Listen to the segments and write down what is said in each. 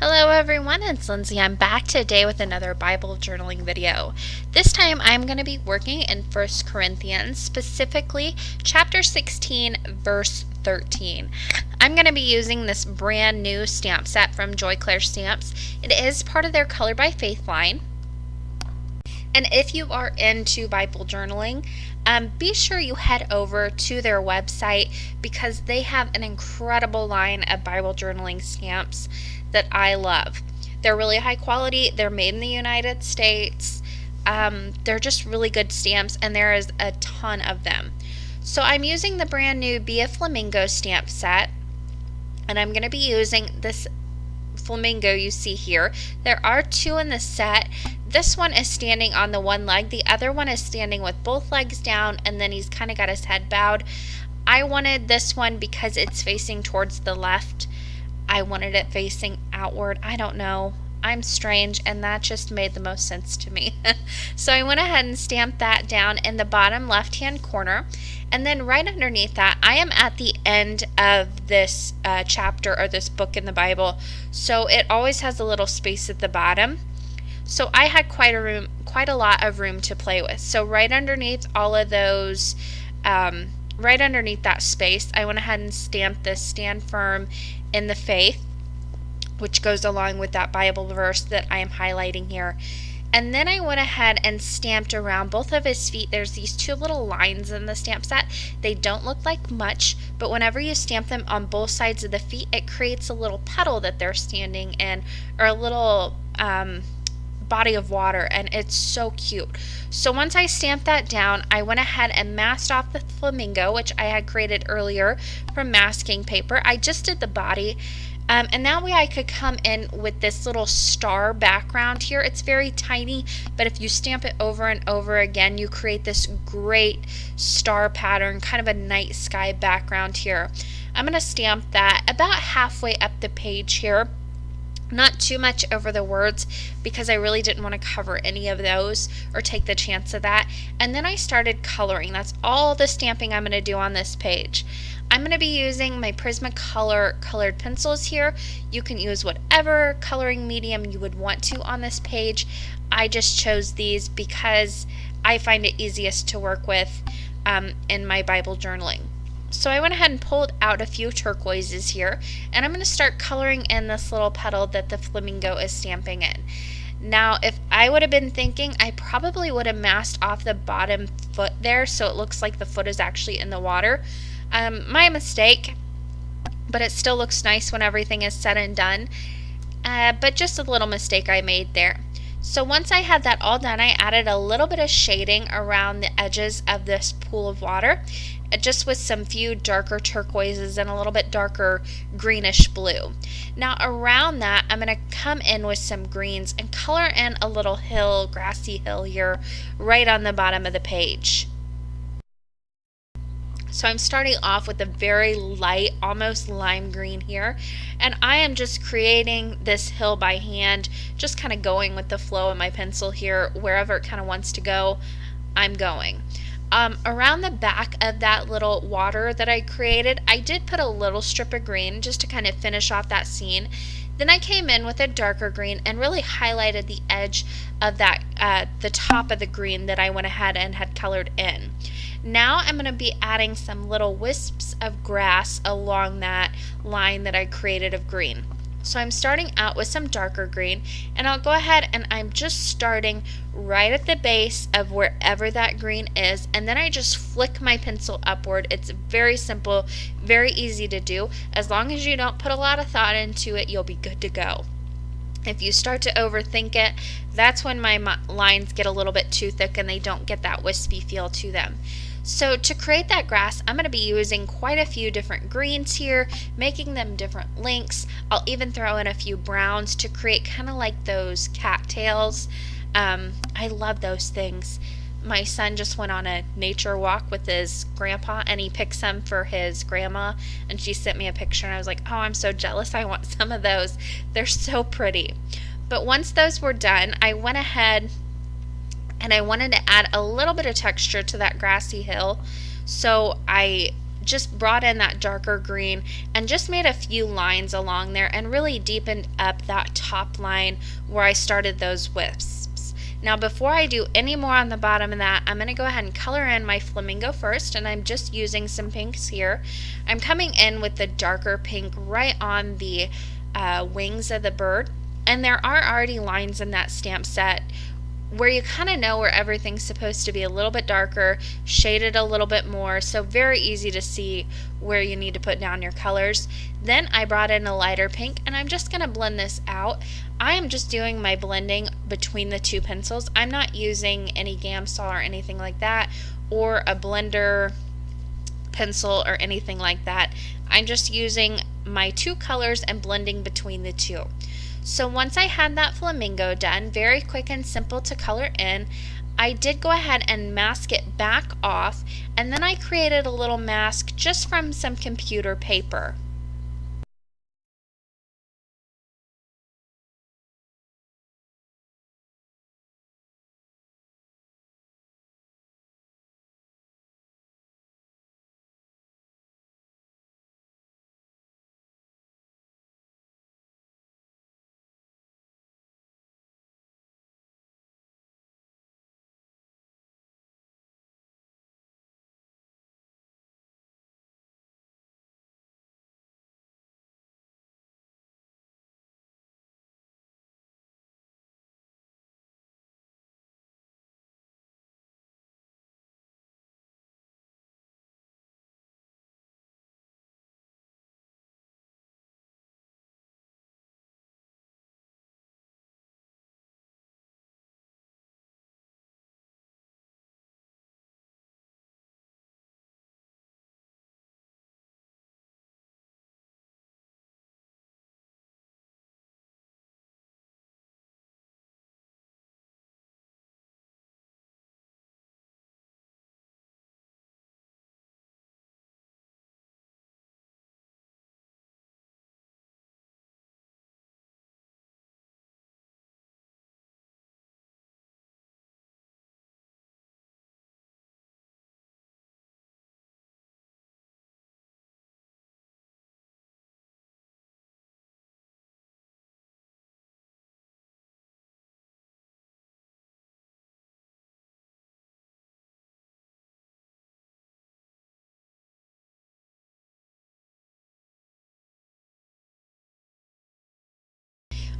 Hello everyone, it's Lindsay. I'm back today with another Bible journaling video. This time I'm going to be working in 1 Corinthians, specifically chapter 16, verse 13. I'm going to be using this brand new stamp set from Joy Clair Stamps. It is part of their Color by Faith line. And if you are into Bible journaling, be sure you head over to their website because they have an incredible line of Bible journaling stamps that I love. They're really high quality. They're made in the United States. They're just really good stamps, and there is a ton of them. So I'm using the brand new Be a Flamingo Stamp Set, and I'm going to be using this flamingo you see here. There are two in the set. This one is standing on the one leg. The other one is standing with both legs down, and then he's kind of got his head bowed. I wanted this one because it's facing towards the left. I wanted it facing outward. I don't know. I'm strange, and that just made the most sense to me. So I went ahead and stamped that down in the bottom left-hand corner. And then right underneath that, I am at the end of this chapter or this book in the Bible. So it always has a little space at the bottom. So I had quite a lot of room to play with. So right underneath all of those, right underneath that space, I went ahead and stamped this "Stand Firm in the Faith," which goes along with that Bible verse that I am highlighting here. And then I went ahead and stamped around both of his feet. There's these two little lines in the stamp set. They don't look like much, but whenever you stamp them on both sides of the feet, it creates a little puddle that they're standing in, or a little body of water, and it's so cute. So once I stamped that down, I went ahead and masked off the flamingo, which I had created earlier from masking paper. I just did the body. And that way I could come in with this little star background here. It's very tiny, but if you stamp it over and over again, you create this great star pattern, kind of a night sky background here. I'm going to stamp that about halfway up the page here. Not too much over the words because I really didn't want to cover any of those or take the chance of that. And then I started coloring. That's all the stamping I'm going to do on this page. I'm going to be using my Prismacolor colored pencils here. You can use whatever coloring medium you would want to on this page. I just chose these because I find it easiest to work with in my Bible journaling. So I went ahead and pulled out a few turquoises here, and I'm going to start coloring in this little petal that the flamingo is stamping in. Now, if I would have been thinking, I probably would have masked off the bottom foot there so it looks like the foot is actually in the water. My mistake, but it still looks nice when everything is said and done. But just a little mistake I made there. So once I had that all done, I added a little bit of shading around the edges of this pool of water, just with some few darker turquoises and a little bit darker greenish blue. Now around that, I'm going to come in with some greens and color in a little hill, grassy hill here, right on the bottom of the page. So I'm starting off with a very light, almost lime green here, and I am just creating this hill by hand, just kind of going with the flow of my pencil here. Wherever it kind of wants to go, I'm going. Around the back of that little water that I created, I did put a little strip of green just to kind of finish off that scene. Then I came in with a darker green and really highlighted the edge of that, the top of the green that I went ahead and had colored in. Now I'm going to be adding some little wisps of grass along that line that I created of green. So I'm starting out with some darker green, and I'll go ahead and I'm just starting right at the base of wherever that green is, and then I just flick my pencil upward. It's very simple, very easy to do. As long as you don't put a lot of thought into it, you'll be good to go. If you start to overthink it, that's when my lines get a little bit too thick and they don't get that wispy feel to them. So to create that grass, I'm going to be using quite a few different greens here, making them different lengths. I'll even throw in a few browns to create kind of like those cattails. I love those things. My son just went on a nature walk with his grandpa, and he picked some for his grandma, and she sent me a picture, and I was like, oh, I'm so jealous. I want some of those. They're so pretty. But once those were done, I went ahead and I wanted to add a little bit of texture to that grassy hill. So I just brought in that darker green and just made a few lines along there and really deepened up that top line where I started those wisps. Now before I do any more on the bottom of that, I'm going to go ahead and color in my flamingo first, and I'm just using some pinks here. I'm coming in with the darker pink right on the wings of the bird, and there are already lines in that stamp set where you kind of know where everything's supposed to be a little bit darker, shaded a little bit more, so very easy to see where you need to put down your colors. Then I brought in a lighter pink, and I'm just going to blend this out. I am just doing my blending between the two pencils. I'm not using any Gamsol or anything like that, or a blender pencil or anything like that. I'm just using my two colors and blending between the two. So once I had that flamingo done, very quick and simple to color in, I did go ahead and mask it back off, and then I created a little mask just from some computer paper.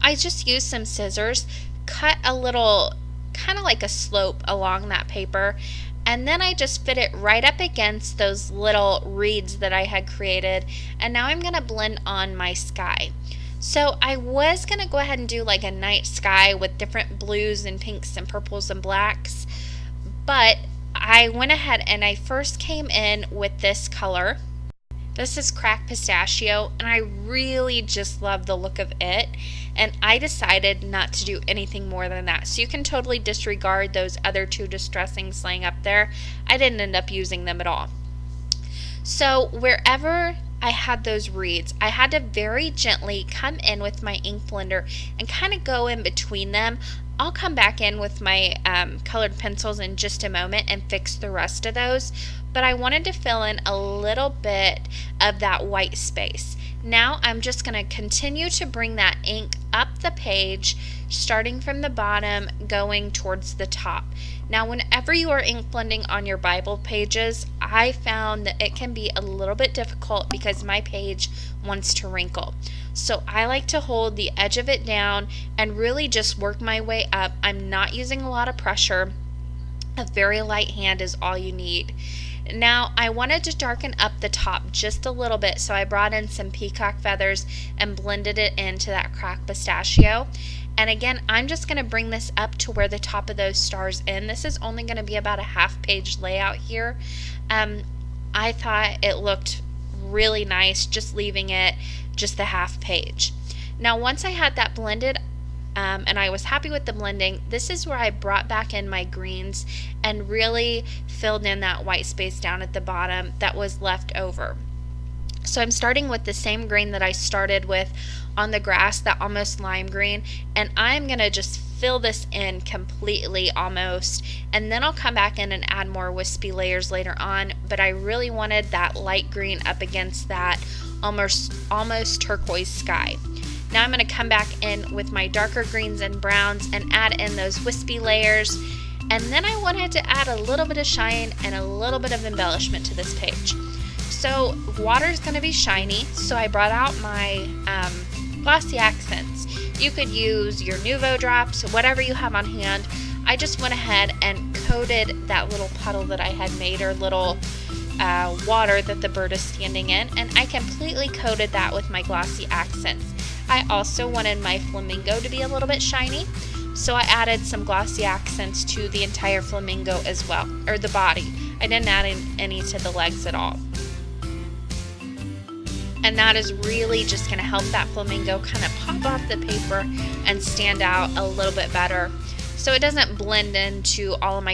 I just used some scissors, cut a little, kind of like a slope along that paper, and then I just fit it right up against those little reeds that I had created, and now I'm going to blend on my sky. So I was going to go ahead and do like a night sky with different blues and pinks and purples and blacks, but I went ahead and I first came in with this color. This is Cracked Pistachio, and I really just love the look of it, and I decided not to do anything more than that. So you can totally disregard those other two distressings laying up there. I didn't end up using them at all. So wherever I had those reeds, I had to very gently come in with my ink blender and kind of go in between them. I'll come back in with my colored pencils in just a moment and fix the rest of those, but I wanted to fill in a little bit of that white space. Now I'm just going to continue to bring that ink up the page, starting from the bottom, going towards the top. Now whenever you are ink blending on your Bible pages, I found that it can be a little bit difficult because my page wants to wrinkle. So I like to hold the edge of it down and really just work my way up. I'm not using a lot of pressure. A very light hand is all you need. Now I wanted to darken up the top just a little bit, so I brought in some peacock feathers and blended it into that Cracked Pistachio. And again, I'm just going to bring this up to where the top of those stars end. This is only going to be about a half-page layout here. I thought it looked really nice just leaving it just the half page. Now once I had that blended and I was happy with the blending, this is where I brought back in my greens and really filled in that white space down at the bottom that was left over. So I'm starting with the same green that I started with on the grass, that almost lime green, and I'm gonna just fill this in completely almost, and then I'll come back in and add more wispy layers later on, but I really wanted that light green up against that almost turquoise sky. Now I'm going to come back in with my darker greens and browns and add in those wispy layers, and then I wanted to add a little bit of shine and a little bit of embellishment to this page. So water is going to be shiny, so I brought out my glossy accents. You could use your Nuvo drops, whatever you have on hand. I just went ahead and coated that little puddle that I had made, or little water that the bird is standing in, and I completely coated that with my glossy accents. I also wanted my flamingo to be a little bit shiny, so I added some glossy accents to the entire flamingo as well, or the body. I didn't add any to the legs at all. And that is really just going to help that flamingo kind of pop off the paper and stand out a little bit better, so it doesn't blend into all of my